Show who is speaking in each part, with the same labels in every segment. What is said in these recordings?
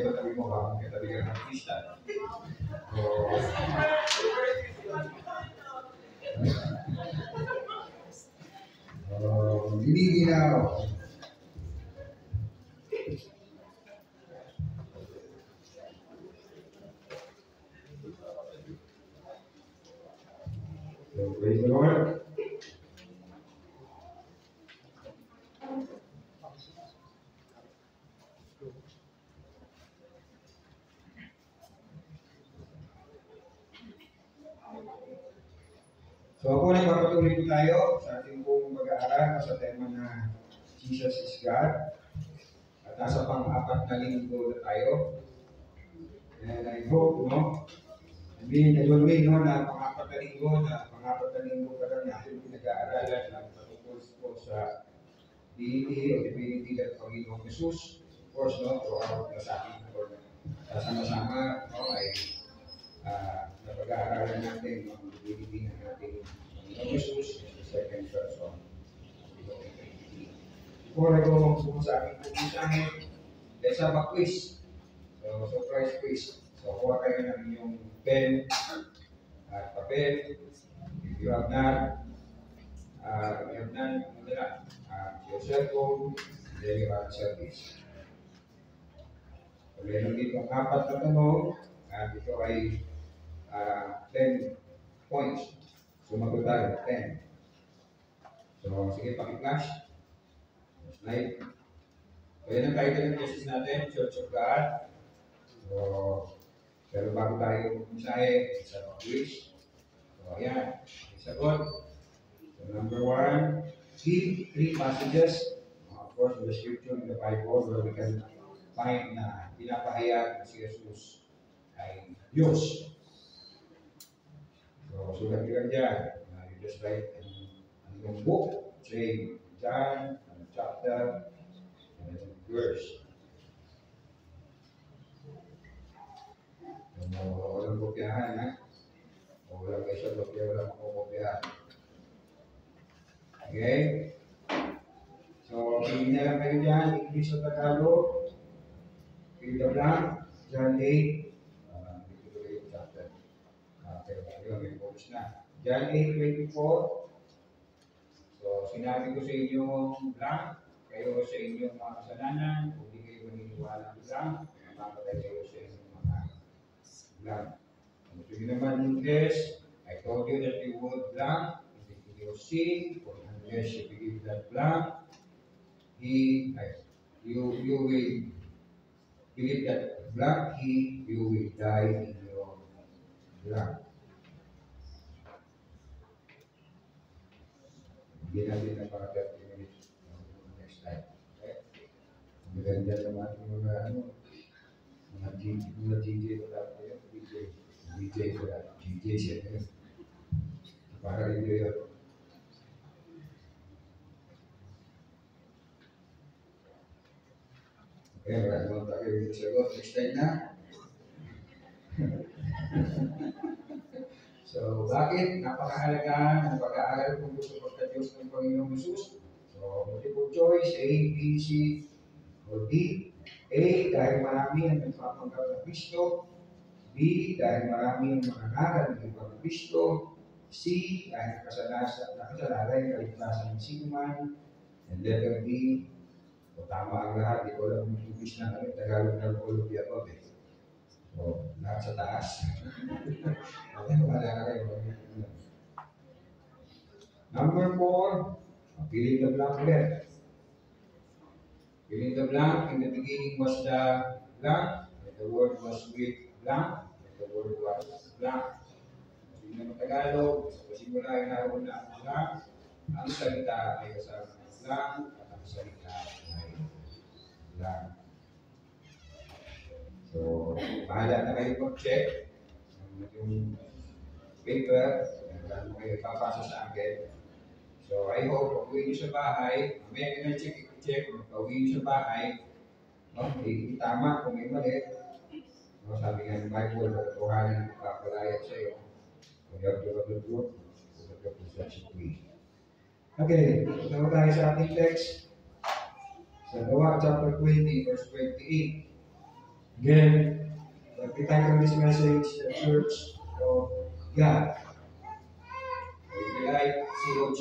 Speaker 1: ito tabi mo, bakit may tabi ka ng artista. Giniginaw. So, praise the Lord. So ako nagpapatuloy po tayo sa ating pong pag-aaral sa tema na Jesus is God. At nasa pang-apat na linggo na tayo. And I hope, na pang-apat na linggo pa lang natin pinag-aaralan ng patungkol po sa deity o divinity ng Panginoong Jesus. Of course, throughout na sa ating sama-sama, ay napag-aaralan natin ang divinity ng ating Panginoong Jesus, the second person. Before I go po sa aking pupuntahin, let's have a quiz. So, surprise quiz. So, kuha kayo ng inyong pen at papel. If you have none, your cell phone, then you answer this. So, meron dito ang 4 na tanong, at ito ay 10 points. Sumagot tayo, 10. So, sige, paki-flash. Slide. So, yan ang title ng thesis natin, Church of God. So, pero bago tayo pumisahe, isa pang quiz. So, ayan, isagot. So, number 1, give 3 passages, of course, in the scripture, in the Bible, where we can find na pinapahayag na si Jesus ay Diyos. So, sulat ka dyan. You just write in yung book, say John, chapter, and verse. Walang kopyahan, ha? O walang kayo sa kopya, walang makukopyahan. Okay? So, hindi na lang kayo dyan, English o Tagalog. Fill the blank, John 8. Dito ko yung chapter. Pero yun, may focus na. John 8:24. So, sinabi ko sa inyo blank, kayo sa inyong mga kasalanan, kung di kayo maniniwala blank, mamamatay kayo sa inyong mga blank. Gusto nyo naman yung test, I told you that you would blank, if you sin, or unless you believe that blank, you will believe that blank, you will die in your blank. Hindi natin na para 30 minutes next time. Okay? Maganda naman yung mga DJ ko lang yun. DJ ko lang. DJ siya yun. Para rin yun. Okay, maraming mga tayo yung sagot. Next time na. So, bakit? Napakahalaga ng pag-aaral kung gusto pagka-Diyos ng Panginoong Jesus. So, multiple choice, A, B, C, or D. A, dahil marami ang nagpapanggap ng Kristo. B, dahil marami ang mangangaral ng ibang Kristo. C, dahil nakasalalay ang kaligtasan ng sinuman. And letter D, o tama ang lahat. Ikaw lang kung English na kami, Tagalog na all of the above eh. So, lahat sa taas. Okay, wala kayo. Number 4, fill in the blank ulit. Fill in the blank. In the beginning was the blank. And the word was with blank. And the word was blank. Hindi naman Tagalog. Pasimula yung naroon na ang blank. Ang salita ay kasama ng blank. At ang salita ay blank. So, bahala na kayo mag-check yung paper, kung kayo papasa sa akin. So, I hope, pag uwi nyo sa bahay, may check, pag uwi nyo sa bahay, tama kung may mali. Sabi nga ng Bible, tuhanan ang papalayat sa iyo. Kung you have to have the truth, kung you have to set it free. Okay, punta tayo sa ating text. Sa Gawa chapter 20, verse 28. Again, the title of this message, The Church of God. If you like, COG.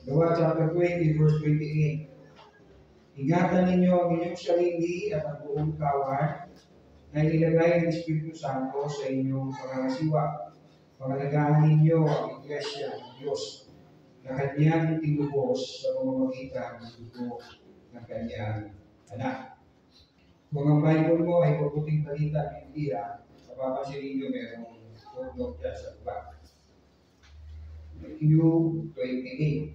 Speaker 1: Gawa chapter 20, verse 28. Ingatan ninyo ang inyong sarili at ang buong kawan na inilagay ng Espiritu Santo sa inyong pangangasiwa. Pangalagaan ninyo ang Iglesia ng Diyos na kanyang tinubos sa pamamagitan ng dugo ng kanyang anak. Kung ang Bible mo ay mabuting balita ng Biblia, mapapansin ninyo merong footnote dyan sa baba. Q 28.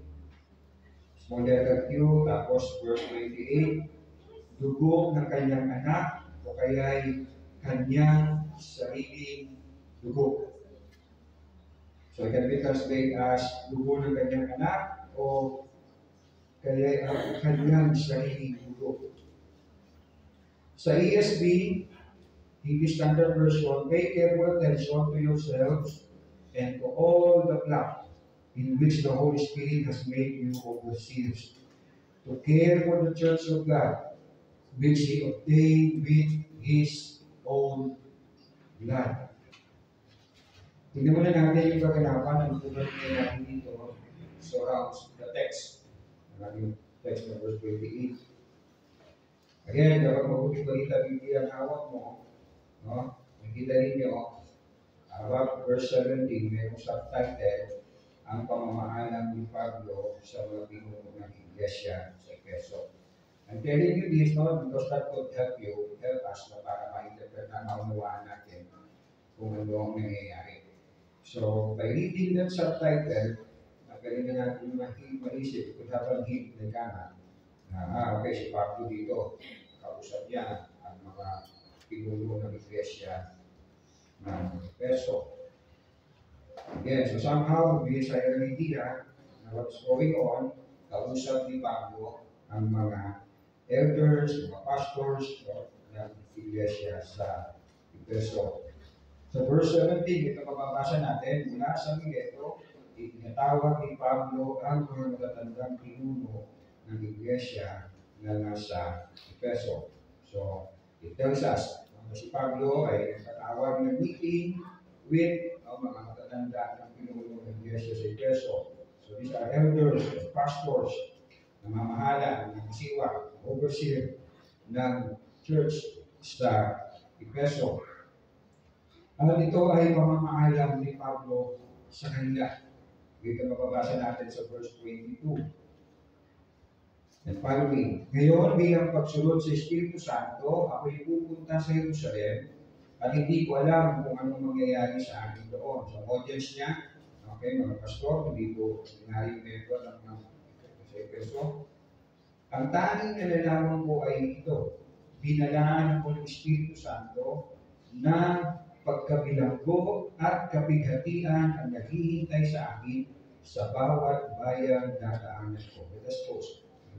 Speaker 1: Small letter Q, tapos verse 28. Dugo ng kanyang anak o kaya'y kanyang sariling dugo. So it can be translated as dugo ng kanyang anak o kaya'y ang kanyang sariling dugo. Sa ESV, English Standard Version, pay careful attention to yourselves and to all the flock in which the Holy Spirit has made you overseers, to care for the church of God, which He obtained with His own blood. Tingnan muna natin yung kaganapan ng tulad natin dito surrounds the text. Yung text ng verse 28. Again, dapat mabuting balita Biblia ang hawak mo. No? Nakita ninyo, about verse 17, mayroong subtitle, ang pamamahalang ni Pablo sa mga pinuno ng Iglesia sa Efeso. I'm telling you this, no, because that could help us na para ma-interpret na maunawaan natin kung ano ang nangyayari. So, by reading that subtitle, magaling na natin maisip, could have a hint na gana na, okay, si Pablo dito, kausap niya ang mga pinuno ng Iglesia ng Efeso. Again, so somehow, may sa idea na what's going on, kausap ni Pablo ang mga elders, mga pastors ng Iglesia sa Efeso. Sa verse 17, ito mababasa natin, mula sa Mileto, itinatawag ni Pablo ang mga matatandang pinuno ng Iglesia na nasa Efeso. So, it tells us, si Pablo ay nagtatawag ng meeting with mga matatanda ng pinuno ng Iglesia sa Efeso. So, these are elders, pastors, namamahala, ng siwa, overseer ng church sa Efeso. At ito ay pamamaalam ni Pablo sa kanila. Dito mababasa natin sa verse 22. And following, ngayon bilang pagsunod sa Espiritu Santo, ako'y pupunta sa Jerusalem at hindi ko alam kung anong mangyayari sa akin doon. So, audience niya, okay, mga pastor, hindi ko sinaring member ng mga sa Efeso. Ang tanging nalalaman ko ay ito, binalaan ko ng Espiritu Santo na pagkabilanggo at kapighatian ang naghihintay sa akin sa bawat bayan na daanan ko. Let us pause.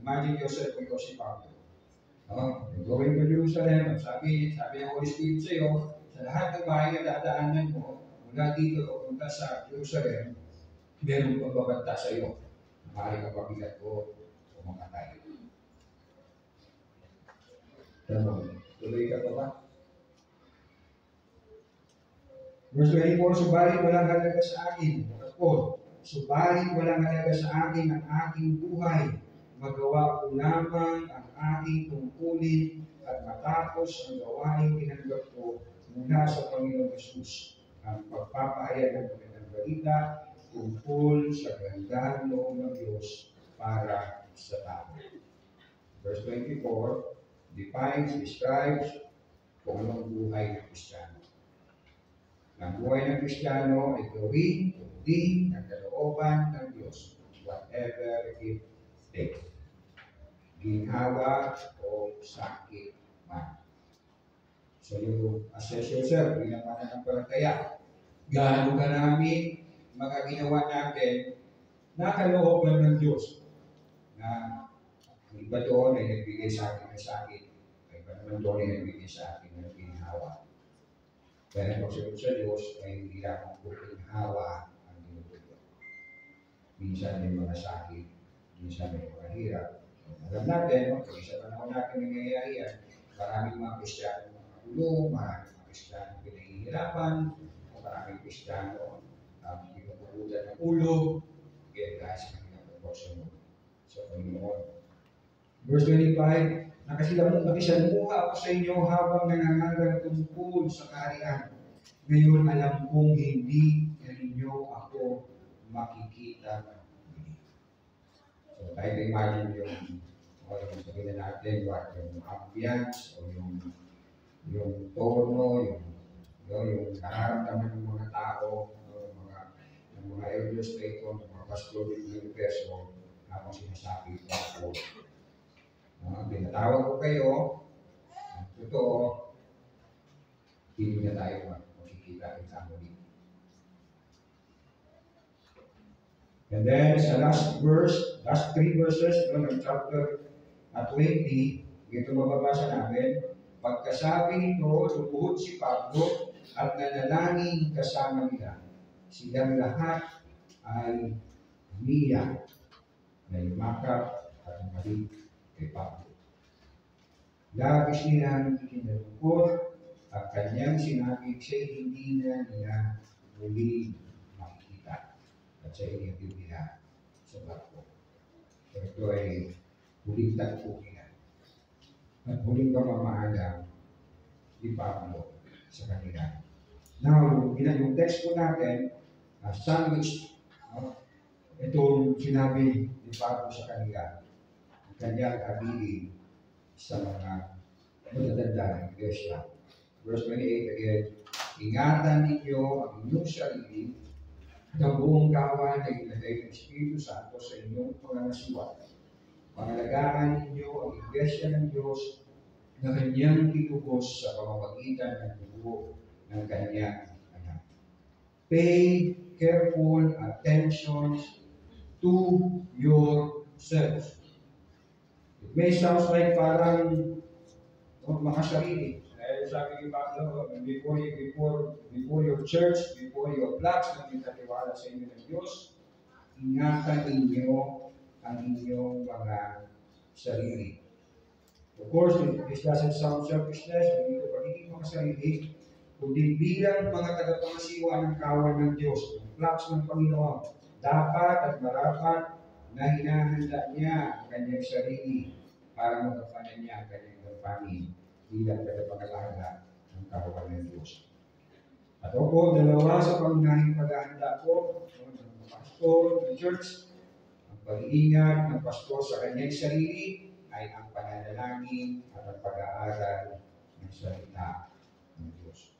Speaker 1: Imagine yourself kung ikaw si Pablo. Going to Jerusalem, sabi ng Holy Spirit sa iyo, sa lahat ng bayan na dadaanan mo, mula dito papunta sa Jerusalem, meron pagbabanta sa iyo. Mahali ka pabigat ko o mamatay. Tuloy ka pa ba? Verse 24, subalit walang halaga sa akin. Subalit walang halaga sa akin ang aking buhay. Magawa ko lamang ang aking tungkulin at matapos ang gawain tinanggap ko mula sa Panginoon Jesus. Ang pagpapahayag ng magandang balita tungkol sa gandang loob ng Diyos para sa tao. Verse 24 describes kung anong buhay ng Kristiyano. Ang buhay ng Kristiyano ay gawin, tundin ang kalooban ng Diyos, whatever it takes. Ginhawa o sakit man. So you assess yourself bilang mananampalataya. Gaano karami mga ginawa natin na kalooban ng Diyos na ang iba doon ay nagbigay sa akin ng sakit. Ang iba naman doon ay nagbigay sa akin ng ginhawa. Kaya ang pagsunod sa Diyos ay hindi lamang puting hawa ang dinutulog. Minsan may mga sakit, minsan may mga hirap, Alam natin, kung sa panahon natin nangyayari yan, maraming mga Kristiyano makulong, maraming mga Kristiyano pinahihirapan, maraming Kristiyano pinupugutan ng ulo, kaya dahil sa kanilang proportion sa Panginoon. Verse 25, nakisilamuha ako sa inyo habang nangangaral tungkol sa kaharian. Ngayon alam kong hindi ninyo ako makikita muli. So tayo imagine yung sabihin natin, yung ambience, o yung tono, yung nararamdaman ng mga tao, ng mga elders na ito, ng mga pastor ng universo, habang sinasabi ito ako. Pinatawag ko kayo, totoo, hindi na tayo makikita rin sa muli. And then sa last three verses ng chapter 20, ito mababasa namin, pagkasabi nito, lumuhod si Pablo at nanalangin kasama nila. Silang lahat ay umiyak na yumakap at mali kay Pablo. Labis nilang ikinalungkot at kanyang sinabi siya hindi na niya muli makikita at siya inibig nila sa barko. So ito ay huling tagpo nila at huling pamamaalam ni Pablo sa kanila. Now, yung text po natin, sandwich, itong sinabi ni Pablo sa kanila, ang kanyang abiling sa mga matatanda ng iglesia. Verse 28 again, ingatan ninyo ang inyong sarili at ang buong kawan na ilagay ng Espiritu Santo sa inyong pangangasiwa. Pangalagaan ninyo ang iglesia ng Diyos na kanyang tinubos sa pamamagitan ng dugo ng kanyang anak. Pay careful attention to yourselves. It may sound like parang makasarili. Dahil sabi ni Pablo, before your church, before your flocks na nagtatiwala sa inyo ng Diyos, ingatan ninyo ang inyong mga sarili. Of course, this doesn't sound selfishness, hindi ito pagiging makasarili, kundi bilang mga tagapangasiwa ng kawan ng Diyos, ng flocks ng Panginoon, dapat at marapat na hinahanda niya ang kanyang sarili para magampanan niya ang kanyang gampanin bilang tagapangalaga ng kawan ng Diyos. At ako, dalawa sa pangunahing paghahanda ko ng pastor ng church, ang pag-iingat ng pastor sa kanyang sarili ay ang pananalangin at ang pag-aaral ng salita ng Diyos.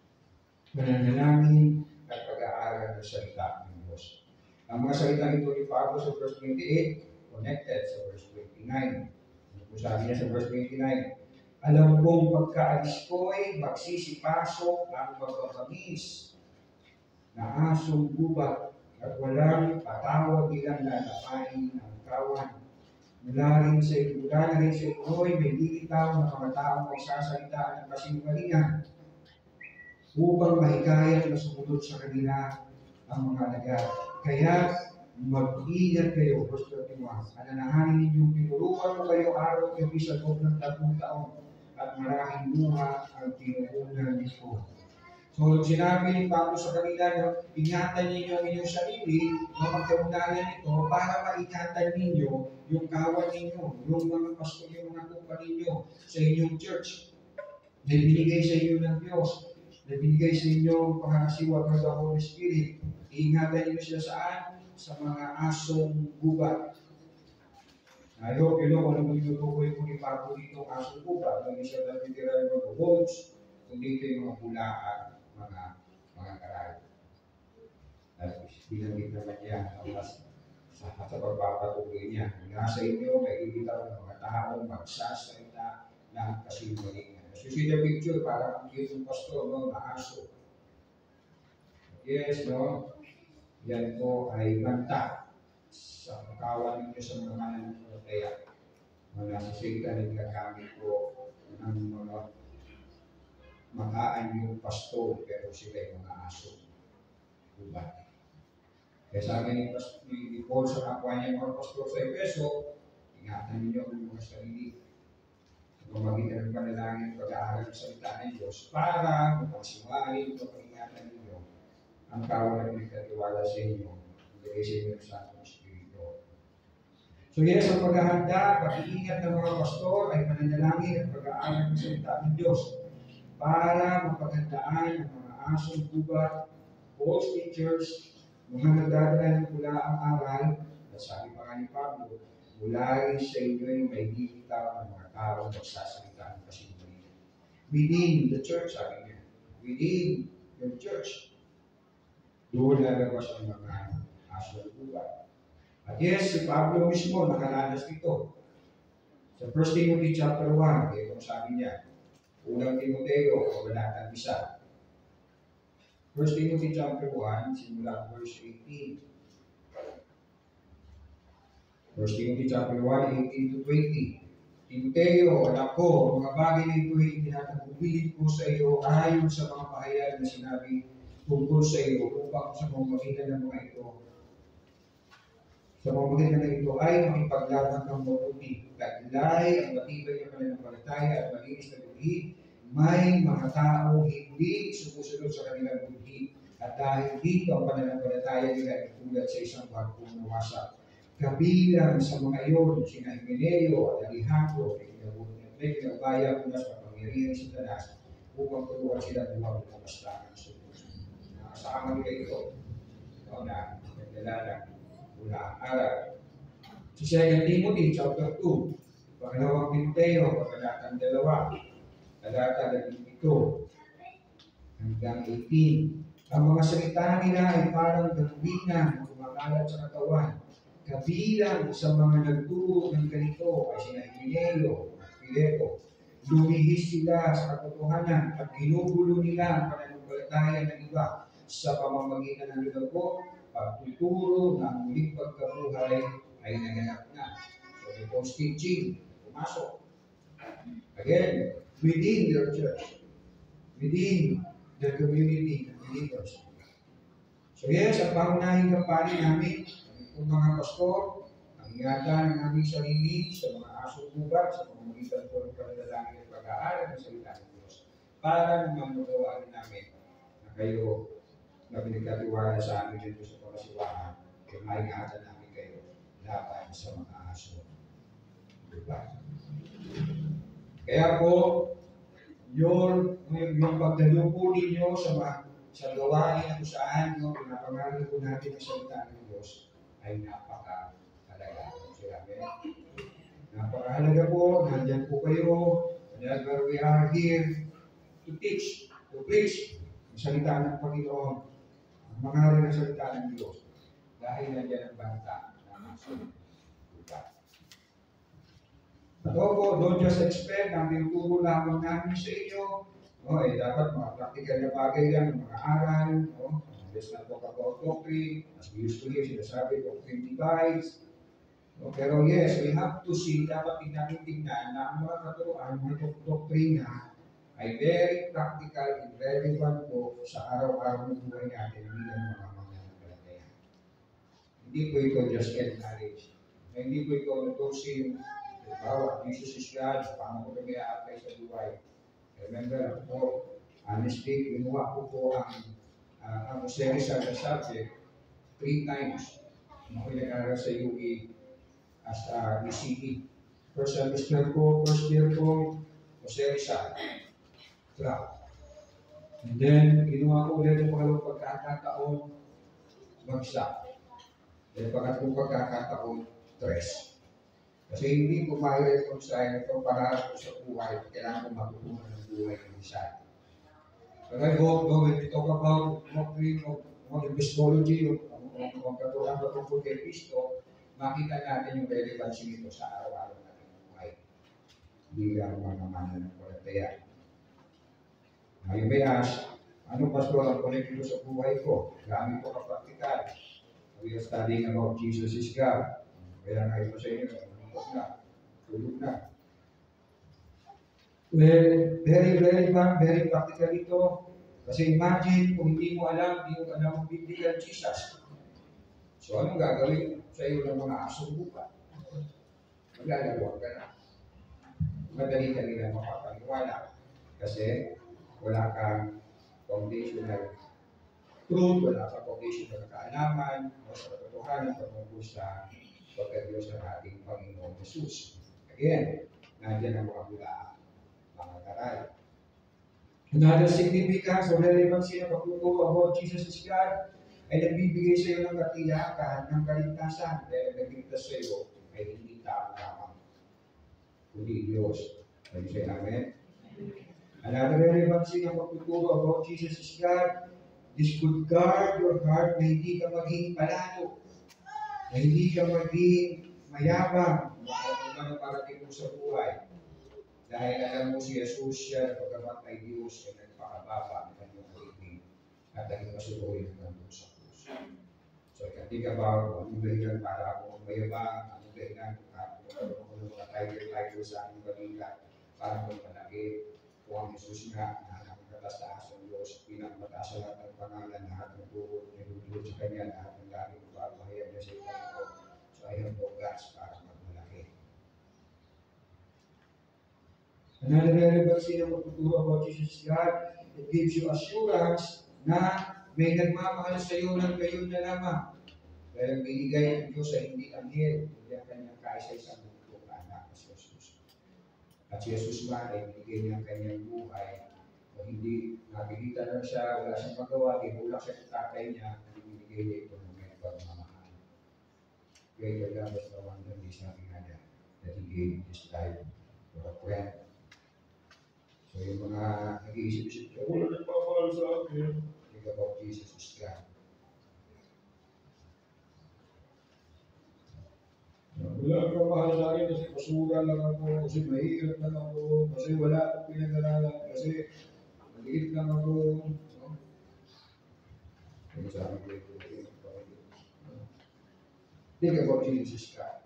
Speaker 1: Pananalangin at pag-aaral ng salita ng Diyos. Ang mga salita ito ni Pablo sa verse 28, connected sa verse 29. Kung sabi niya sa verse 29, alam kong pagkaalis ko'y magsisipasok ang magbabangis na asong gubat at walang patawag nilang lalapain ang kawan. Mula rin sa inyo'y may lilitaw na mga taong may sasalita ng kasinungalingan upang mahikayat na sumunod sa kanila ang mga alagad. Kaya mag-ingat kayo, verse 31. Alalahanin ninyong tinuruan mo kayo araw at gabi sa loob ng 3 taon at maraming luha ang tinurunan nito. So, sinabi ni Pablo sa kanila na ingatan ninyo ang inyong sarili na magkaunayan ito para maingatan ninyo yung kawan ninyo, yung mga pastor, yung mga kupa ninyo sa inyong church na binigay sa inyo ng Diyos, na binigay sa inyo pangangasiwa ng the Holy Spirit. Iingatan ninyo sila saan? Sa mga asong gubat. I hope you know kung ano tinutukoy ko ni Pablo dito ang asong gubat. Hindi siya natitira ng mga wolves, kundi ito yung mga bulaan, mga karay. At binanggit naman niya sa pagpapatuloy niya. Nasa inyo, may ibitaw ng mga taong magsasalita ng kasinungalingan. So, see the picture, parang ang cute ng pastor, no? Na aso. Yes, no? Yan po ay banta sa kawan ninyo sa mga mananampalataya. Mga sa Satan ay gagamit ko ng mga makaan yung pastor, pero sila ay mga aso. Diba? Kaya sabi ni Paul sa kapwa niya mga pastor sa Efeso, Ingatan ninyo ang mga sarili. Sa pamamagitan ng panalangin at pag-aaral ng salita ng Diyos para mapagsiwain at pag-ingatan ninyo ang kawalan ng pinagkatiwala sa inyo. Ilagay sa inyo ng Santong Espiritu. So yes, ang paghahanda, pag-iingat ng mga pastor ay pananalangin at pag-aaral ng salita ng Diyos para mapaghandaan ang mga asong gubat, false teachers, mga nagdadala ng pula ang aral, at sabi pa nga ni Pablo, mula rin sa inyo ay may bibitaw ng mga tao magsasalita ng kasinungalingan. Within the church, sabi niya, within your church, doon lalabas ang mga asong gubat. At yes, si Pablo mismo nakaranas nito. Sa 1 Timothy chapter 1, ito sabi niya, unang Timoteo, kabanatang 1. 1 Timothy chapter 1, simula verse 18. 1 Timothy chapter 1, 18 to 20. Timoteo, anak ko, mga bagay na ito ay tinatagubilin ko sa iyo ayon sa mga pahayag na sinabi tungkol sa iyo upang sa pamamagitan ng mga ito. Sa pamamagitan ng ito ay makipaglaban ng mabuti. Taglay ang matibay ng pananampalataya at malinis na budhi. May mga tao hindi sumusunod sa kanilang budhi. At dahil dito ang pananampalataya nila ay tulad sa isang barkong nawasak. Kabilang sa mga iyon, sina Himeneo at Alejandro, may pinagbayag mula sa kapangyarihan ng Satanas upang turuan sila buwag ng kapastakan sa Diyos. Nakasama nila ito. Ikaw na, nagdalala mula ang aral. Sa 2 Timothy chapter 2, pangalawang Timoteo, kabanatang 2, talata 12 hanggang 18. Ang mga salita nila ay parang galubinan na kumakalat sa katawan. Kabilang sa mga nagturo ng ganito ay sina Himeneo at Fileto. Lumihis sila sa katotohanan at ginugulo nila ang pananampalataya ng iba sa pamamagitan ng ligaw, pagtuturo ng muling pagkabuhay ay naganap na. So the false teaching, pumasok. Again, within your church, within the community of believers. So yes, ang pangunahing kampanya namin, kung mga pastor, ang ingatan ng aming sarili sa mga asong gubat, sa pamamagitan po ng pananalangin at pag-aaral ng salita ng Diyos, para naman magawaan namin na kayo na pinagkatiwala sa amin dito sa pagkasiwahan, kaya maingatan namin kayo laban sa mga asong gubat. Kaya po, yung pagdalo po ninyo sa gawain kung saan pinapangalan po natin ang salita ng Diyos, ay napakahalaga. Napakahalaga po, nandyan po kayo, dahil we are here to teach, to preach ang salita ng Panginoon, ang mga ng salita ng Diyos, dahil nandyan ang banta ng asong gubat. At po, don't just expect na tinuturo lamang namin sa inyo, dapat mga practical na bagay yan, mga aral, let's not talk about doctrine, as we used to hear, sinasabi, doctrine divides. Pero yes, we have to see, dapat tingnan na ang mga katuruan, mga doktrina, ay very practical and relevant po sa araw-araw ng buhay natin bilang mga mananampalataya. Hindi po ito just get knowledge. Hindi po ito natusin, Jesus is God, paano ko ito may apply sa buhay. Remember, honestly, ginawa ko po ang series sa subject 3 times. Ako'y nag-aaral sa UE as ECE. First semester ko, first year ko, Jose Rizal. And then, ginawa ko ulit yung pangalawang pagkakataon, bagsak. Then, pangatlong pagkakataon, 3. Kasi hindi ko ma-reconcile ito para ko sa buhay. Kailangan ko matutunan ng buhay ng isa. But I hope, when we talk about doctrine of epistemology, ang katuruan patungkol kay Kristo, makita natin yung relevance nito sa araw-araw natin ng buhay. Bilang mga mananampalataya. You may ask, ano pastor ang connect nito sa buhay ko? Gamit ko kapraktikal. We are studying about Jesus is God. Kaya nga ito sa inyo, tulog na. Well, very relevant, very practical ito. Kasi imagine kung hindi mo alam ang biblical Jesus. So anong gagawin sa iyo ng mga asong buka? maglalawag ka na. Madali ka nila makapaniwala kasi wala kang foundational truth, wala kang foundational na kaalaman o sa katotohanan patungkol sa pagkadiyos ng ating Panginoon Jesus. Again, nandiyan ang mga hulaan, mga taray. Another significance or relevancy ng pagtuturo about Jesus is God ay nagbibigay sa iyo ng katiyakan ng kaligtasan dahil nagligtas sa iyo ay hindi tao lamang, kundi Diyos. Can you say amen? Another relevancy ng pagtuturo about Jesus is God. This could guard your heart na hindi ka maging palalo, na hindi ka maging mayabang kung ano parating mo sa buhay. Dahil alam mo si Jesus siya, pagkamat ay Diyos, ay nagpakababa ng kanyang kaibig at naging masuloy ng nandun sa krus. So, I can think about anong dahilan para ako mayabang, anong dahilan para ako ng mga title sa aking balita para kung malaki. Kung ang Jesus nga na nakakataas ng Diyos, pinakamataas sa lahat ng pangalan, lahat ng buhod, nilulod sa Kanya, lahat ng langit, pagpahayag niya sa ito. So, I have no guts para magmalaki. Another relevancy ng pagtuturo about Jesus God, it gives you assurance na may nagmamahal sa iyo ng gayon na lamang. Dahil binigay ng Diyos ay hindi anghel, hindi ang kanyang kaisa-isang bukong anak na si Jesus. At si Jesus man ay binigay niya ang kanyang buhay o hindi nakikita lang siya, wala siyang magawa, ibulak siya ng tatay niya, binigay niya ito ng may pagmamahal. Greater love is the one that is not another, that He gave His life for a friend. So yung mga nag-iisip-isip, wala nagpapahal sa akin. Think about Jesus is God. Wala kang mahal sa akin kasi basura lang ako, kasi mahirap lang ako, kasi wala akong pinag-aralan, kasi maliit lang ako. No? Kaya sabi ko, think about Jesus God.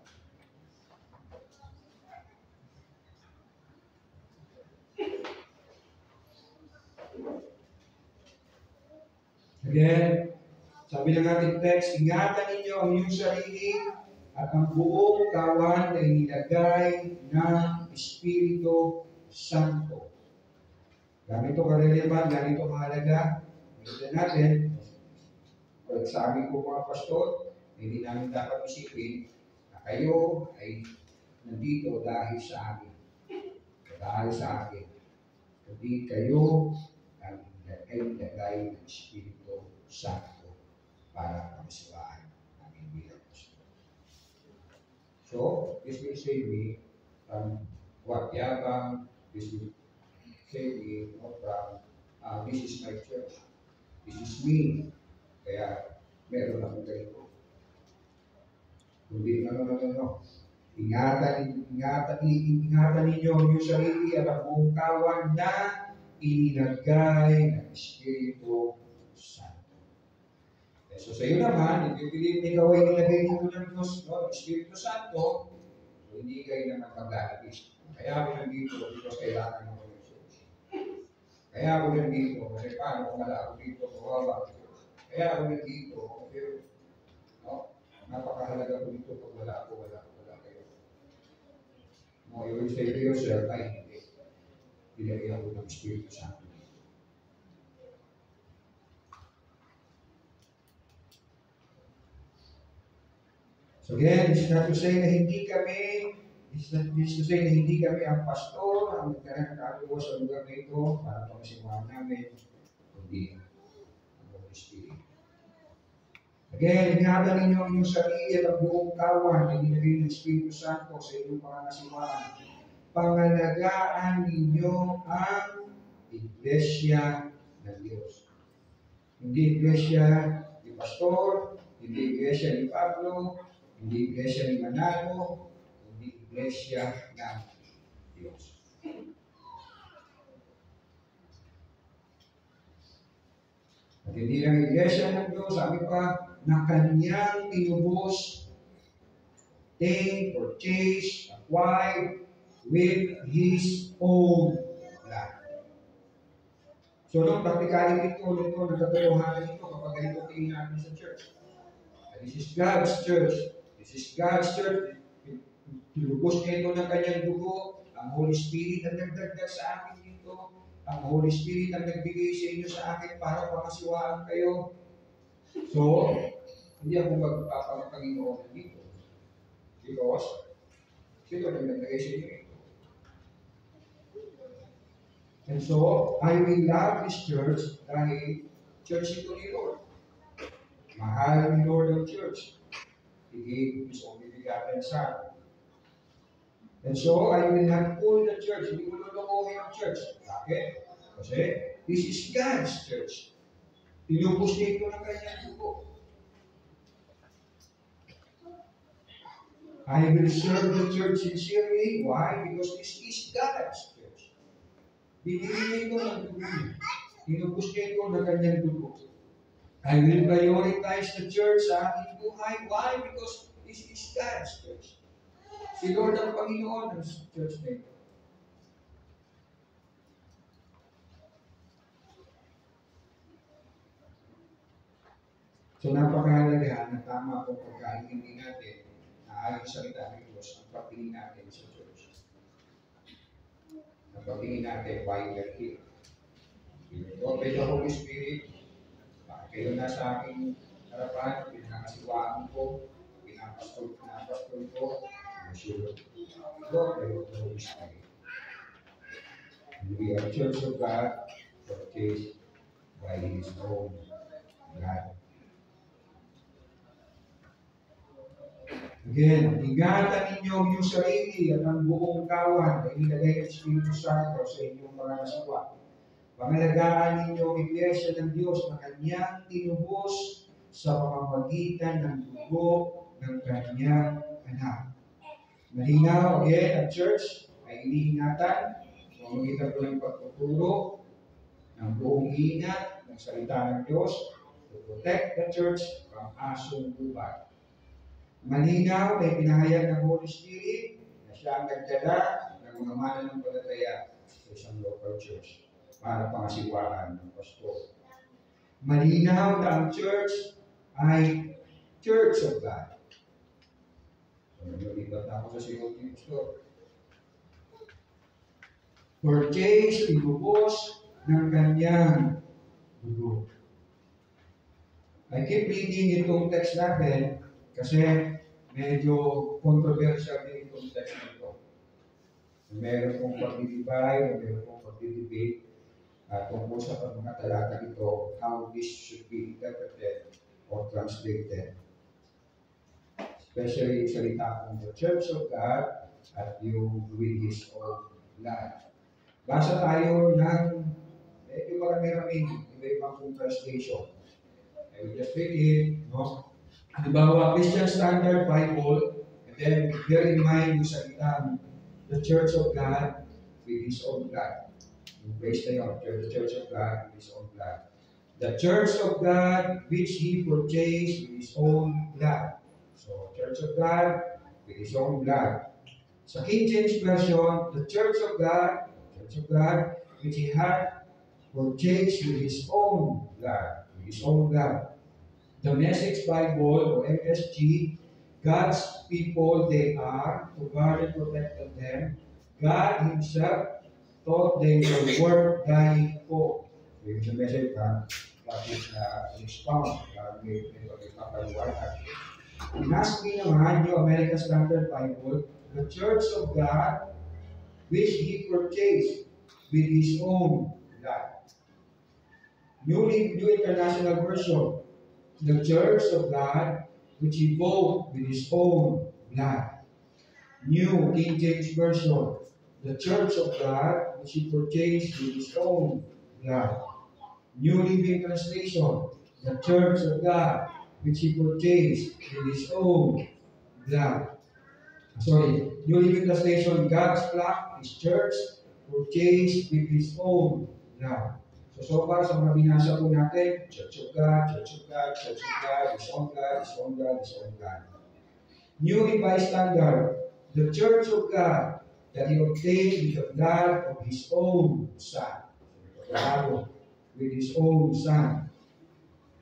Speaker 1: Again, sabi ng ating text, ingatan ninyo ang inyong sarili at ang buong kawan ay nilagay ng Espiritu Santo. Ganito karelevan, ganito mahalaga. Ito natin, sa amin po mga pastor, hindi namin dapat isipin na kayo ay nandito dahil sa amin. Dahil sa akin. Kundi kayo ay nilagay ng Espiritu Santo para pagkasiwaan namin bilang pastor. So, this will save me from what yabang, this will save me from, this is my church, this is me. Kaya, meron akong ganito. Kundi, no. Ingatan ninyo ang inyong sarili at ang buong kawan na inilagay ng Espiritu Santo. So sa iyo naman, if you believe na ikaw ay nilagay dito ng Diyos, no, Espiritu Santo, so hindi kayo naman maglalabis. Kaya ako nandito, because kailangan ako ng Diyos. Kaya ako nandito, kasi paano kung wala ako dito, kawawa ako. Kaya ako nandito, pero, no, napakahalaga ko dito pag wala kayo. No, you will say to yourself, ay hindi. Nilagay ako ng Espiritu Santo. So again, it's not to say na hindi kami ang pastor, ang nagkakaroon sa lugar na ito para pangasimuhan namin, kundi ang Holy Spirit. Again, ingatan ninyo ang inyong sarili at ang buong kawan na dinagay ng Espiritu Santo sa inyong pangasimuhan. Pangalagaan ninyo ang Iglesia ng Diyos. Hindi Iglesia ni Pastor, hindi Iglesia ni Pablo, hindi Iglesia ni Manalo, hindi Iglesia ng Diyos. At hindi lang Iglesia ng Diyos, sabi pa, na Kanyang tinubos, tamed, purchased, acquired with His own blood. So, nung practicality nito, nagkatotohanan ito kapag ganito tingin natin sa church. This is God's church. This is God's church. Tinubos niya ito ng kanyang dugo. Ang Holy Spirit ang nagdagdag sa akin dito. Ang Holy Spirit ang nagbigay sa inyo sa akin para pangasiwaan kayo. So, hindi ako magpapang-Panginoon dito. Because, sino ang naglagay sa inyo ito? And so, I will love this church dahil church ito ni Lord. Mahal ni Lord ang church. He gave His only begotten Son. And so, I will not fool the church. Hindi ko lulukuhin ang church. Bakit? Kasi, this is God's church. Tinubos niya ito ng kanyang dugo. I will serve the church sincerely. Why? Because this is God's church. Binili niya ito ng dugo niya. Tinubos niya ito ng kanyang dugo. I will prioritize the church sa aking buhay. Why? Because this is God's church. Si Lord ang Panginoon ng church na ito. So napakahalaga na tama kung pagkaintindi natin na ayon sa salita ng Diyos ang pagtingin natin sa church. Ang pagtingin natin why we are here. Obey the Holy Spirit. Kayo na sa aking harapan, pinakasiwaan ko, pinapastol ko, sure. Lord, I the Holy Spirit. We are church of God, purchased by His own blood. Again, ingatan ninyo yung sarili at ang buong kawan na inilagay ng Espiritu Santo sa inyong mga nasiwa. Pangalagaan ninyo ang Iglesia ng Diyos na Kanyang tinubos sa pamamagitan ng dugo ng Kanyang anak. Malinaw, again, ang church ay iniingatan sa pamamagitan ng pagtuturo ng buong ingat ng salita ng Diyos to protect the church from asong gubat. Malinaw na ipinahayag ng Holy Spirit na siya ang nagdala ng mga mananampalataya sa isang local church para pangasiwaan ng pastor. Malinaw na ang church ay Church of God. Nalibat ako sa sigot ni pastor. Purchase, inubos ng kanyang dugo. I keep reading itong text natin kasi medyo controversial din itong text nito. Meron pong pagdidibay, meron pong pagdidibate tungkol sa mga talata nito, how this should be interpreted or translated. Especially yung salita ng the Church of God at yung with His own blood. Basa tayo ng medyo marami-raming iba-ibang translation. I will just read it, no? Halimbawa, Christian Standard Bible, and then bear in mind yung salita the Church of God with His own blood. Yung phrase na yun, the Church of God with His own blood. The Church of God which He purchased with His own blood. So, Church of God with His own blood. Sa King James Version, the Church of God which He had purchased with His own blood. With His own blood. The Message Bible, or MSG, God's people they are, to guard and protect them. God Himself thought they were worth dying for. Yung sa message that is expound, may papaliwanag. Lastly naman, yung American Standard Bible, the Church of God, which He purchased with His own blood. New International Version, the Church of God, which He bought with His own blood. New King James Version, the Church of God, which He purchased with His own blood. New Living Translation, the Church of God, which He purchased with His own blood. Sorry, New Living Translation, God's flock, His church, purchased with His own blood. So far sa mga binasa po natin, Church of God, Church of God, Church of God, His own God, His own God, His own God. New Revised Standard, the Church of God that He obtained with the blood of His own Son. With His own Son.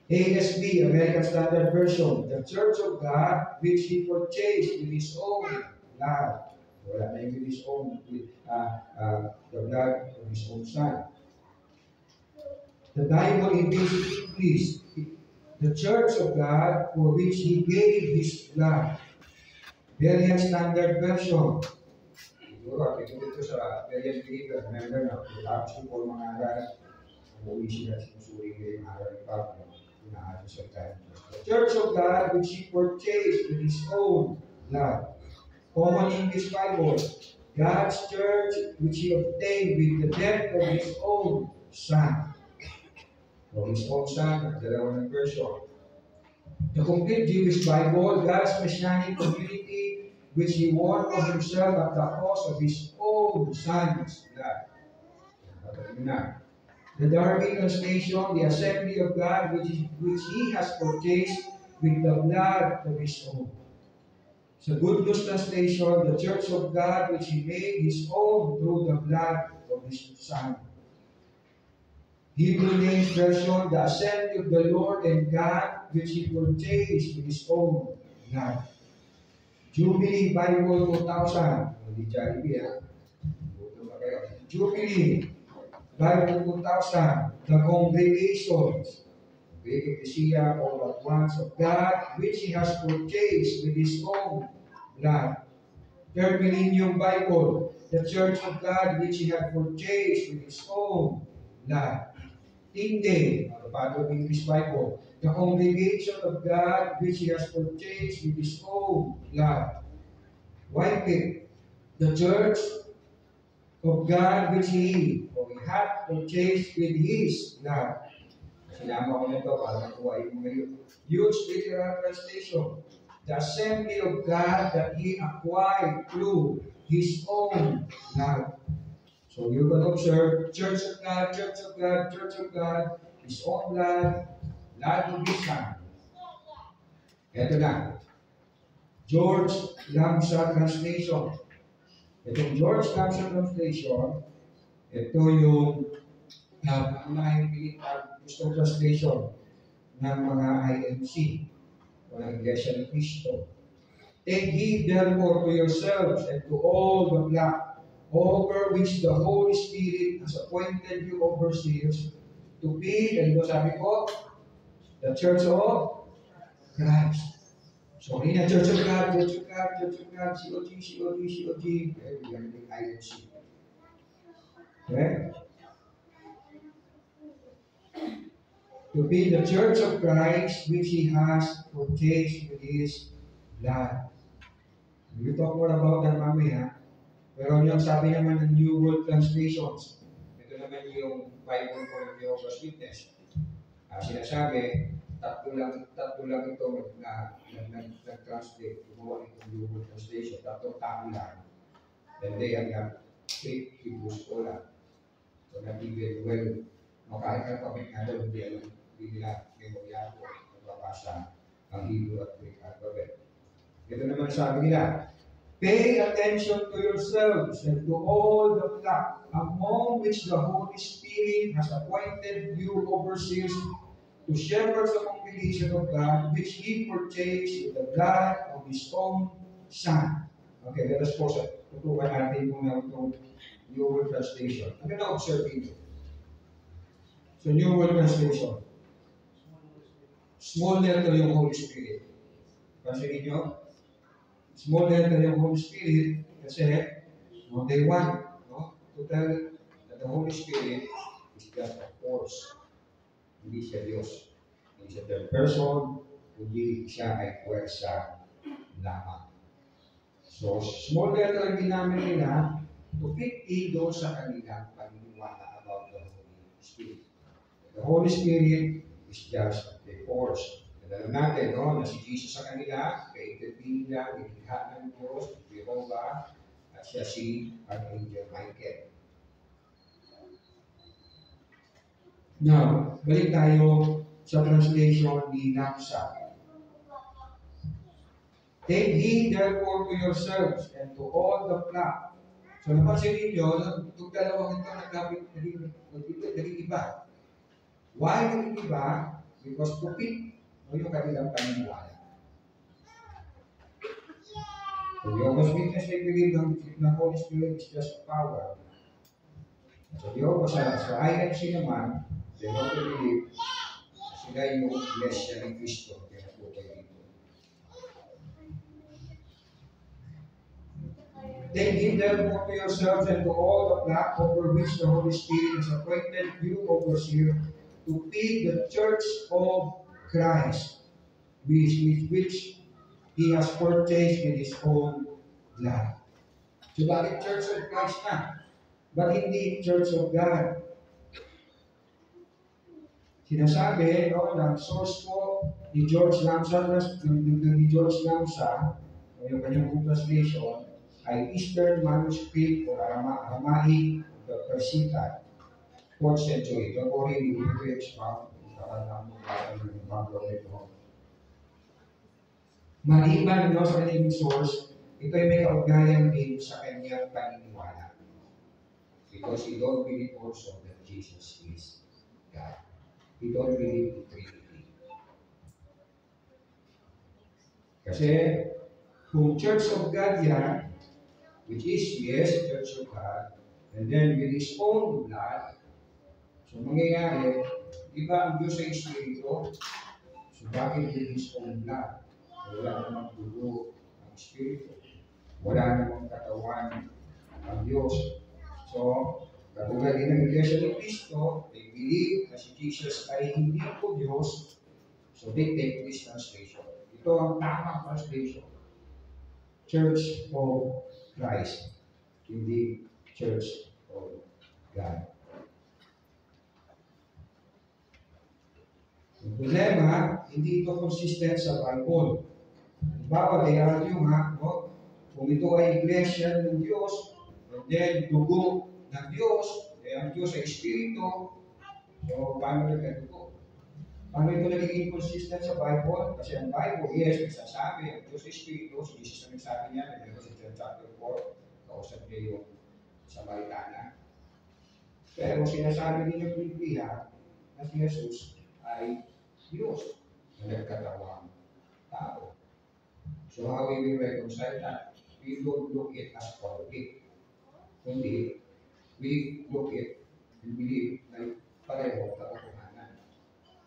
Speaker 1: ASB, American Standard Version, the Church of God which He purchased with His own blood. Wala na yung with his own, the blood of his own son. The Bible in this English, the church of God for which he gave his blood. Berean Standard Version. Siguro, ito sa Berean Believer. Remember na, tapos ko po mga aral, umuwi sila sinusuri ko yung aral ni Pablo. Inaayos sa time. The church of God which he purchased with his own blood. Common English Bible. God's church which he obtained with the death of his own son. Of his own son, dalawa ng version. The complete Jewish Bible, God's Messianic community, which he won for himself at the cost of his own son's blood. The Darby translation, the assembly of God, which he has purchased with the blood of his own. Sa Good News translation, the church of God, which he made his own through the blood of his son. Hebrew Names Version, the assembly of the Lord and God, which he purchased with his own blood. Jubilee Bible 2000, hindi Jollibee ha. Jubilee Bible 2000, the congregations, the ecclesia all at once of God, which he has purchased with his own blood. Third Millennium Bible, the church of God, which he had purchased with his own blood. Tinde, the Bible English Bible, the congregation of God, which he has purchased with his own blood. Whitefield, the church of God, which he had purchased with his blood. Sinama ko nito para makuha yung mga yun. Huge literal translation. The assembly of God that he acquired through his own blood. So you can observe, church of God, church of God, church of God, his own blood, blood of his son. Ito na. George Lamsa Translation. Itong George Lamsa Translation, ito yung unahing Gusto translation ng mga IMC o ng Iglesia ni Cristo. Take heed therefore to yourselves and to all the flock over which the Holy Spirit has appointed you overseers to feed, and ito sabi ko, the church of Christ. So, in the church of God, church of God, church of God, COG, COG, COG, yan yung IMC. Okay? To be the church of Christ which he has purchased with his blood. We'll talk more about that mamaya. Pero yung sabi naman ng New World Translations, ito naman yung Bible for Jehovah's Witness. Sinasabi, tatlo lang ito na nag-translate, gumawa itong New World Translation, tatlong tao lang. And they have faith Hebrew scholar. So nag-even well, kahit na kami nga doon, hindi nila memoryado, nagbabasa ang Hebrew at Greek alphabet. Ito naman sabi nila, pay attention to yourselves and to all the flock among which the Holy Spirit has appointed you overseers to shepherd the congregation of God, which he purchased with the blood of his own son. Okay, let us pause it. Tutukan natin muna itong New World Translation. Ano na observe dito? So, New World Translation. Small letter yung Holy Spirit. Pansinin nyo? Small letter yung Holy Spirit kasi they want to tell that the Holy Spirit is just a force. Hindi siya Diyos. Hindi siya third person, kundi siya ay puwersa lamang. So, small letter ang ginamit nila to fit in doon sa kanilang paniniwala about the Holy Spirit. The Holy Spirit is just a force. Alam natin, na si Jesus sa kanila, ka-intervene lang, ilikha ng Diyos, Jehovah, at siya si Archangel Michael. Now, balik tayo sa translation ni Lamsa. Take heed therefore to yourselves and to all the flock. So, napansin ninyo, itong dalawang ito naging iba. Why naging iba? Because to fit yung kanilang paniniwala. So Jehovah's Witness, they believe the Holy Spirit is just power. So sa IMC naman, they don't believe sila yung Iglesia ni Cristo. Take heed therefore to yourselves and to all the flock over which the Holy Spirit has appointed you overseer to feed the church of Christ, which He has purchased with His own blood. So bakit Church of Christ na? But hindi Church of God. Sinasabi, no, ng source po ni George Lamsa, yung kanyang translation, ay Eastern Manuscript or Aramaic Persita, 4th century. Don't worry, we will expound. Maliban no, sa kanyang source, ito ay may kaugnayan din sa kanyang paniniwala. Because he don't believe also that Jesus is God. He don't believe in Trinity. Kasi kung Church of God yan, which is, yes, Church of God, and then with His own blood, so mangyayari, di ba ang Diyos ay Espiritu? So bakit with His own blood? Wala namang dugo ang Espiritu. Wala namang katawan ang Diyos. So, katulad din ng Iglesia ni Cristo, they believe na si Jesus ay hindi po Diyos, so they take this translation. Ito ang tamang translation. Church of Christ, hindi Church of God. Ang problema, hindi ito consistent sa Bible. Halimbawa, they argue nga, no? Kung ito ay Iglesia ng Diyos, and then dugo ng Diyos, ang Diyos ay Espiritu, so paano nagkadugo? Paano ito nagiging consistent sa Bible? Kasi ang Bible, yes, nagsasabi, ang Diyos ay Espiritu, si Jesus na nagsabi niya, nagkaroon sa John chapter 4, kausap niya yung Samaritana. Pero sinasabi din ng Biblia na si Jesus ay Diyos na nagkatawang tao. So how we will reconcile that? We don't look it as politics. Kundi, we look it and believe na pareho katotohanan.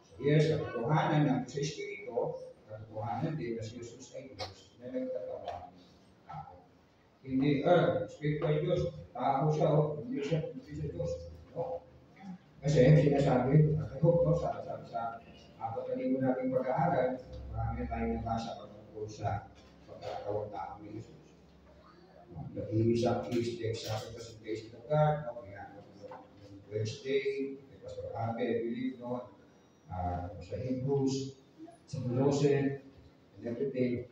Speaker 1: So yes, katotohanan ng sa Espiritu, katotohanan din na si Jesus ay Diyos na nagkatawang tao. Hindi, Espiritu ay Diyos, tao siya, hindi siya Diyos. No? Kasi sinasabi, I hope, no, sa apat na linggo natin pag-aaral, marami tayong nabasa patungkol sa pagkakatawang tao ni Jesus. The exact is the exact representation of God. Okay, Wednesday, Pastor Abe, I believe, no? Sa Hebrews, sa Colossians, and everything.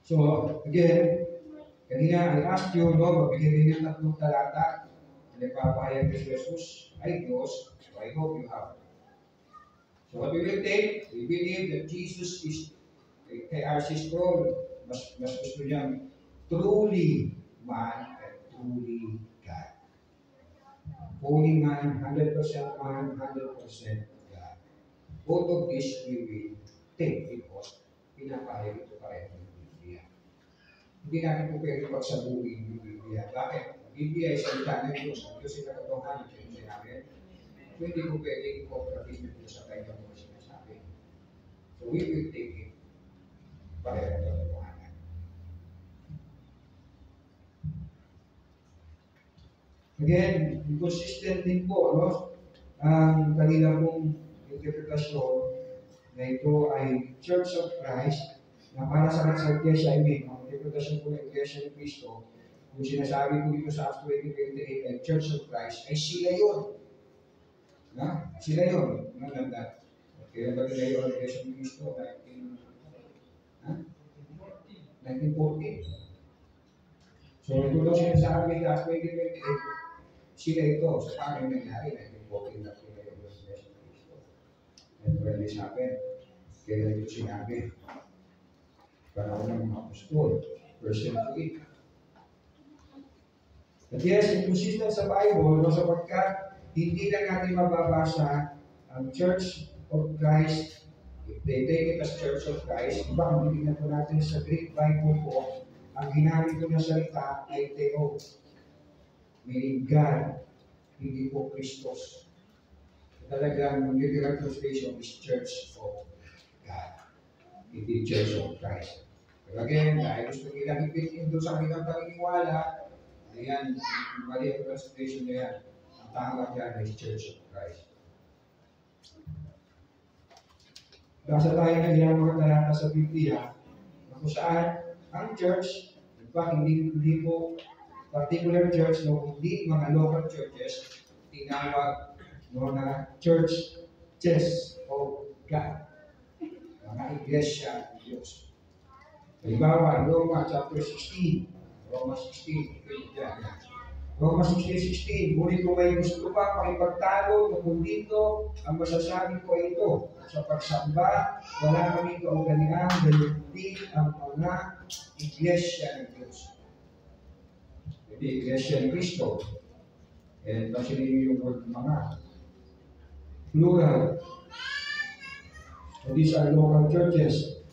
Speaker 1: So, again, kanina I asked you, no, magbigay ng tatlong talata na nagpapahayag ni Jesus ay Diyos. So, I hope you have. So, what we will take, we believe that Jesus is, kay R.C. Sproul, mas gusto niyang truly man and truly God. Holy man, 100% man, 100% God. Both of these we will take because pinapahayag ito pareho ng Biblia. Hindi natin po pwede pagsabuhin yung Biblia. Bakit? Ang Biblia ay salita ng Diyos. Ang Diyos ay nakatotohanan sa inyo namin. So hindi ko pwede i-cooperative ito sa kanyang mga sinasabi. So we will take it pareho ng katotohanan. Again, consistent din po, no? Ang kanila pong interpretasyon na ito ay Church of Christ na para sa Iglesia, ang interpretasyon po ng Iglesia ni Cristo, kung sinasabi ko dito sa Acts 20:28 ay Church of Christ, ay sila yun. Na? Sila yun. Maganda. Kaya ba nila yun ang Iglesia ni Cristo? 1914. So, ito daw sinasabi sa Acts 20:28, sila ito, sa paano nangyari, 1914 na sila yung Iglesia ni Cristo. And when this happened, kaya ito sinabi, panahon ng mga apostol, verse 8. At yes, inconsistent sa Bible, no, sapagkat hindi lang natin mababasa ang Church of Christ If they take it as Church of Christ, diba, ang binigyan po natin sa Greek Bible po, ang ginamit ko na salita ay Theo, meaning God, hindi po Christos. Talagang literal translation is Church of God, hindi Church of Christ. Pero again, dahil gusto nilang ipitin doon sa kanilang paniniwala, ayan, mali ang translation na yan. Ang tama dyan ay Church of Christ. Basta tayo ng ilang mga talata sa Biblia, kung saan ang church, hindi po particular church, no, hindi mga local churches, tinawag na churches of God, mga iglesia ng Diyos. Halimbawa, Roma chapter 16, Roma 16, Roma 16:16, ngunit kung may gusto pa makipagtalo tungkol dito, ang masasabi ko ay ito, sa pagsamba, wala kami kaugalian, gayon din ang mga iglesia ng Diyos. Hindi iglesia ni Cristo. And kasi yung word mga plural. So these are local churches.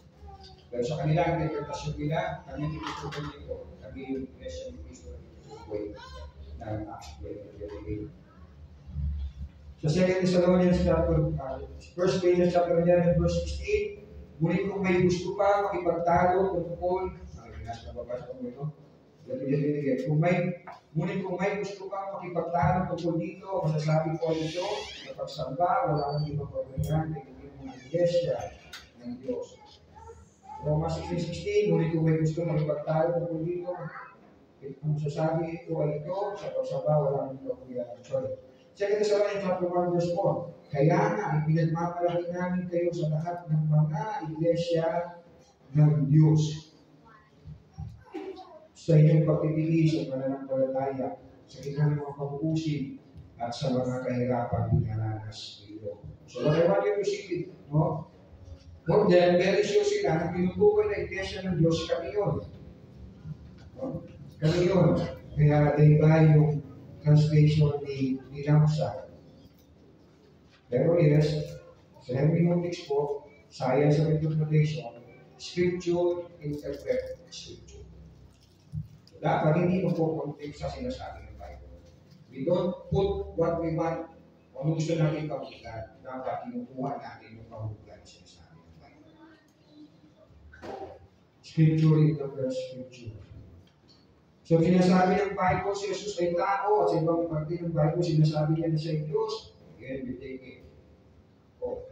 Speaker 1: Pero sa kanila, ang interpretasyon nila, kami tinutukoy dito. Kami yung iglesia ni Cristo na tinutukoy ng Acts 20:28. Sa 2 Thessalonians chapter 1 Corinthians chapter 11 verse 16, ngunit kung may gusto pa makipagtalo tungkol, nasa babasa ko ito, ngunit kung may gusto pa makipagtalo tungkol dito, masasabi ko ito, sa pagsamba, wala kang ibang pagkakaan, ay hindi mga iglesia ng Diyos. Roma 16:16, ngunit kung may gusto makipagtalo tungkol dito, ang masasabi ko ay ito, sa pagsamba, wala kang ibang pagkakaan. Sorry. 2 Thessalonians chapter 1 verse 4, kaya nga, ipinagmamalaki namin kayo sa lahat ng mga iglesia ng Diyos sa inyong pagtitili sa pananampalataya, sa inyong mga pag-uusig, at sa mga kahirapan dinaranas nito. So what I want you to see, no? For them, very sure sila na tinutukoy na iglesia ng Diyos, kami yun. No? Kami yun. Kaya they buy yung translation ni Lamsa. Pero yes, sa hermeneutics po, science of interpretation, scripture interpret scripture. Dapat hindi mo po context sa sinasabi ng Bible. We don't put what we want o ano gusto natin pahulugan. Dapat kinukuha natin yung pahulugan sa sinasabi ng Bible. Scripture interprets scripture. So sinasabi ng Bible si Jesus ay tao at sa ibang parte ng Bible sinasabi niya na siya ay Diyos. Again, we take it. O,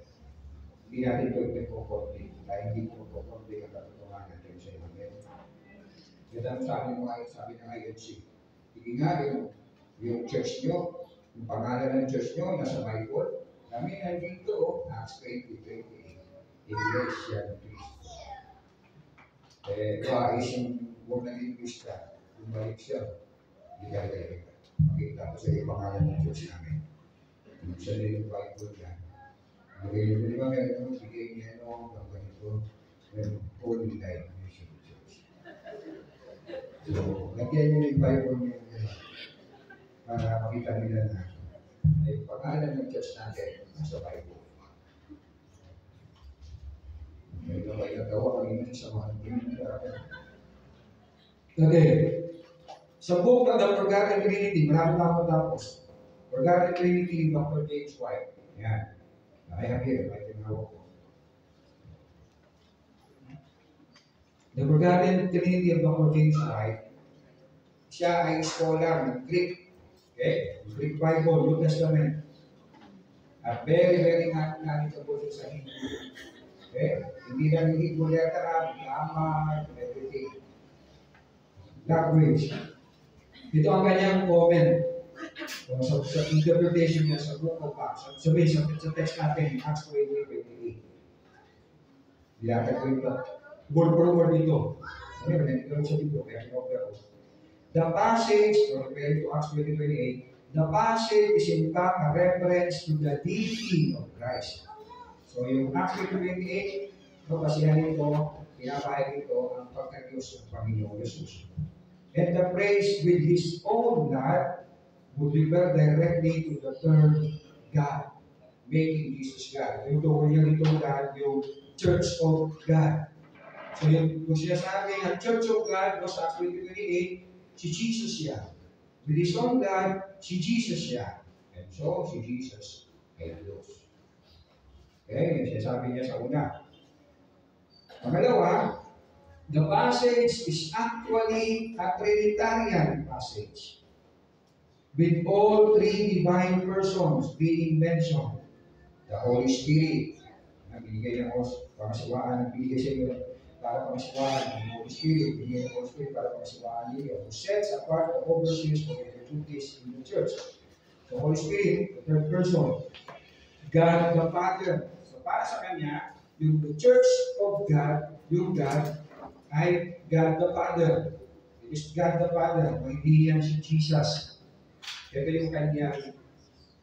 Speaker 1: hindi natin ito ipagkukunti dahil hindi po kukunti ang katotohanan kayo sa Evangelyo. Kaya ang sabi ng INC, hindi nga yung church nyo, yung pangalan ng church nyo, nasa Bible, kami nandito, Acts 20:28, Iglesia ng Cristo. Wais yung huwag na English ka, bumalik siya, hindi ka kayo. Makita ko sa iyo pangalan ng church namin. Kung siya na yung Bible yan. Di ba meron, bigay niya ang ganito, meron, Holy Life Mission Church. So, lagyan nyo yung Bible nyo para makita nila na pangalan ng church natin nasa Bible. May gaway na gawa, ang sa mga pinagkarapan. Okay. Sa book of the Forgotten Trinity, marami na ako tapos. Forgotten Trinity, Dr. James White. Yan. I have here, I can hawak ko. The Forgotten Trinity of Dr. James White, siya ay scholar ng Greek. Okay? Greek Bible, New Testament. At very, very knowledgeable sa Hebrew. Okay? Hindi lang yung Hebrew letter, grammar, everything. Language. Ito ang kanyang comment. Sa interpretation niya sa book of Acts. Sa text natin, Acts 20:28. Dilakad ko ito. Word for word ito. Ano yun? Sa dito, kaya kinopera ko. The passage, referring to Acts 20:28, the passage is in fact a reference to the deity of Christ. So yung Acts 20:28, kasihan ito, pinapahid ito ang pagka-Diyos ng Panginoong Jesus. And the praise with His own blood would refer directly to the term God. making Jesus God. Yung tukoy niya itong God, yung Church of God. So yung sinasabi na Church of God was actually 28, si Jesus yan. With His own God, si Jesus yan. And so, si Jesus ay Diyos. Okay, yung sinasabi niya sa una. Pangalawa, the passage is actually a Trinitarian passage, with all three divine persons being mentioned. The Holy Spirit, na binigay ng pangasiwaan, binigay sa iyo para pangasiwaan ng Holy Spirit, binigay ng Holy Spirit para pangasiwaan niyo, who sets apart the overseers for their duties in the church. So, Holy Spirit, the third person, God the Father. So, para sa Kanya, yung the Church of God, yung God, ay God the Father. It is God the Father, o hindi yan si Jesus. Ito yung kanyang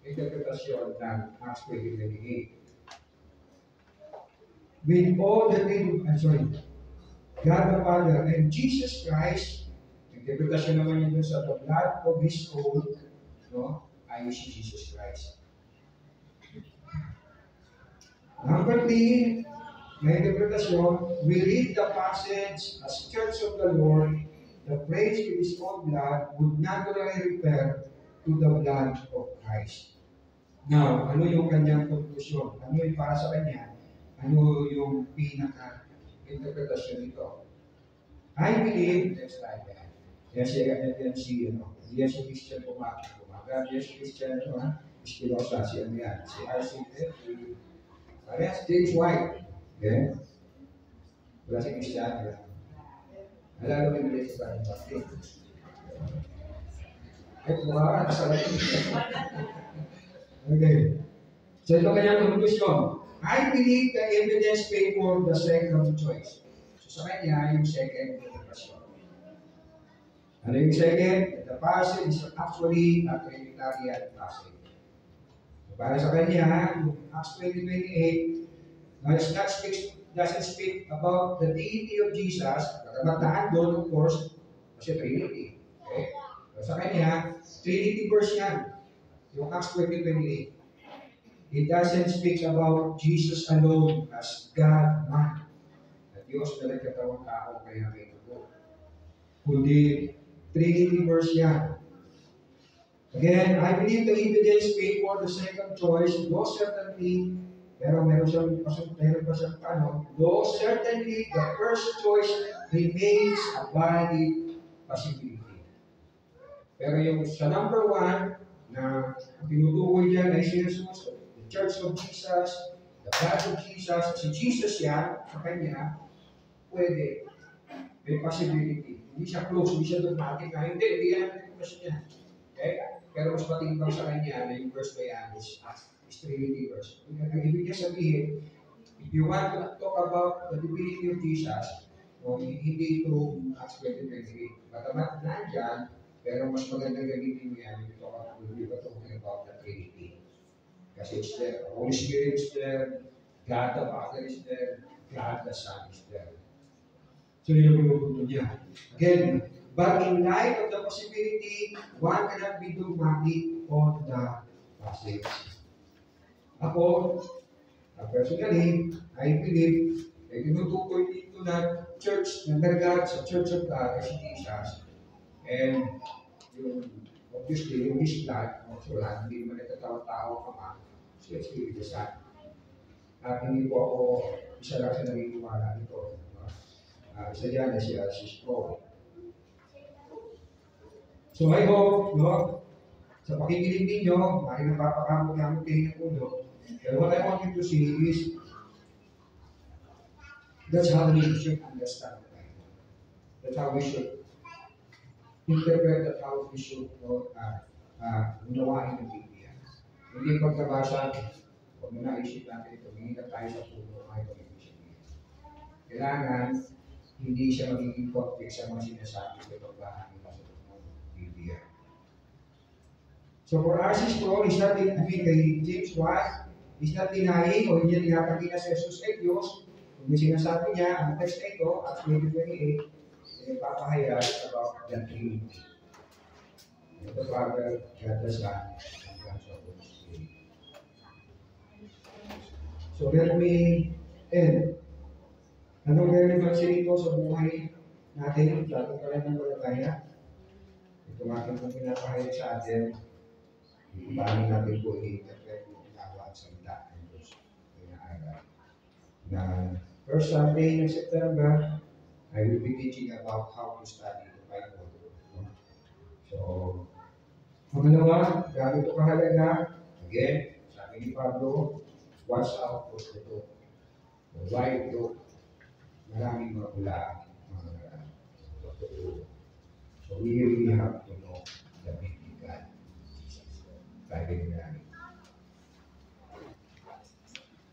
Speaker 1: interpretasyon ng Acts 20:28. With all the God the Father and Jesus Christ, interpretasyon naman yun sa the blood of His own, no, ay si Jesus Christ. Number 3, may interpretasyon, we read the passage as Church of the Lord, the praise with His own blood would naturally refer to the blood of Christ. Now, ano yung kanyang conclusion? Ano yung para sa kanya? Ano yung pinaka-interpretasyon nito? I believe, next slide yan. Yan si Christian Pumaga, yan si Christian, Espinosa, si ano yan, si R.C.F., parehas James White. Okay? Wala si Christian. Alala mo yung sa parang bakit. Ay, kumaka, nasa lalim. Okay. So ito kanyang conclusion. I believe the evidence favor the second choice. So sa kanya, yung second interpretation. Ano yung second? The passage is actually a Trinitarian passage. So para sa kanya, yung Acts 20:28, doesn't speak about the deity of Jesus. Magandaan doon, of course, kasi Trinity. Okay? So sa kanya, Trinity verse yan. Yung Acts 20:28. It doesn't speak about Jesus alone as God man. Na Diyos na nagkatawang tao kaya may dugo. Kundi Trinity verse yan. Again, I believe the evidence favor the second choice, though certainly, pero meron pa siyang tanong, though certainly the first choice remains a valid possibility. Pero yung sa number 1, na tinutukoy niya na si Jesus, the Church of Jesus, the blood of Jesus, si Jesus yan, sa kanya, pwede. May possibility. Hindi siya close, hindi siya dogmatic na, hindi yan ang interpretation niya. Okay? Pero mas matimbang sa kanya na yung verse na yan is Trinity verse. Ang ibig niya sabihin, if you want to talk about the divinity of Jesus, hindi ito Acts 20:28. Batamat na dyan, pero mas magandang gamitin mo yan if you talking about the Trinity. Kasi it's there. The Holy Spirit is there. God the Father is there. God the Son is there. So yun yung pinupunto niya. Again, but in light of the possibility, one cannot be dogmatic on the passage. Ako, personally, I believe, tinutukoy dito na church, ng God, sa Church of God, si Jesus. And yung, obviously, yung His blood, so lahat, hindi naman nagkatawa-tao ka ma, so it's really the Son. At hindi po ako isa lang sa naniniwala nito. Isa dyan na si Sproul. So I hope, sa pakikinig ninyo, maaaring napapakamot-kamot kayo ng ulo. But what I want you to see is, that's how we should understand the Bible. That's how we should interpret, that's how we should unawain ng Biblia. Hindi pagkabasa, huwag mo na isip natin ito, hindi na tayo sa puno ay pag-ibig. Kailangan, hindi siya magiging conflict sa mga sinasabi ko pagbahan nila sa Biblia. So for R.C. Sproul, kay James White, he's not denying o hindi niya tinatanggi na si Jesus ay Diyos. Kung may sinasabi niya, ang text na ito, Acts 20:28, nagpapahayag about the Trinity. The Father, God the Son, and God the Holy Spirit. So let me end. Anong relevancy nito sa buhay natin, sa ating pananampalataya? Ito nga itong pinapahayag sa atin, paano natin po i-interpret yung ginagawa at salita ng Diyos. Pinaaral. Na first Sunday ng September, I will be teaching about how to study the Bible. So, pangalawa, gaano ito kahalaga? Again, sabi ni Pablo, watch out for the book. Why ito? Maraming magulaan, mga totoo. So we really have to know the biblical Jesus. Sabi ni namin.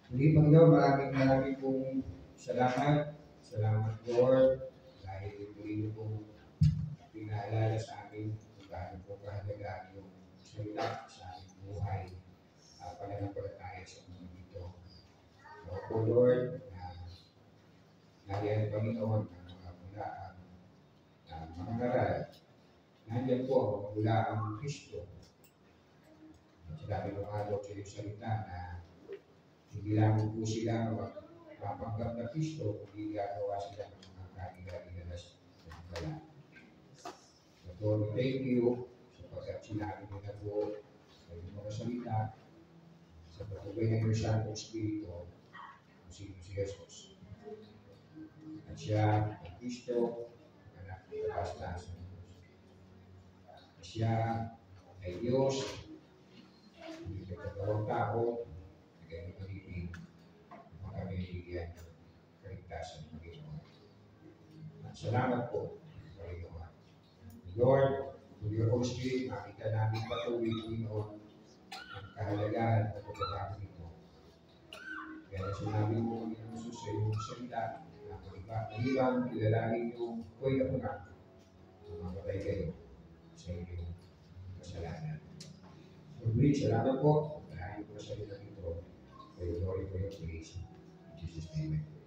Speaker 1: Hindi pang daw, maraming pong salamat. Salamat Lord. Dahil ito rin pong pinaalala sa amin kung gaano po kahalaga yung salita sa aming buhay. Pananampalataya sa mga dito. So po Lord, nandiyan Panginoon ang mga bulaan, mga ngaral. Nandiyan po ang mga bulaang Kristo. At sinabi ng araw sa iyong salita na hindi lamang po sila mapanggap na Kristo, kundi gagawa sila ng mga kanilang sa mga. So Lord, thank you sapagkat sinabi mo na po sa iyong mga salita sa patubay ng iyong Santong Espiritu kung sino si Jesus. At siya, ang Kristo, anak ng kapastas ng Diyos. At siya ay Diyos, hindi nagkatawang tao, naging pag-ibig, mga binibigyan ng kaligtasan ng Panginoon. At salamat po, Panginoon. Lord, through your Holy Spirit, makita namin patuloy, Panginoon, ang kahalagahan at pagkakataon nito. Kaya sinabi mo, Panginoon Jesus, sa iyong salita, maliban, ilalagin yung huwag na muna, mamatay kayo sa inyong kasalanan. So, please, salamat po. Dahil po sa salita nito, for your glory, for your praise. In Jesus' name.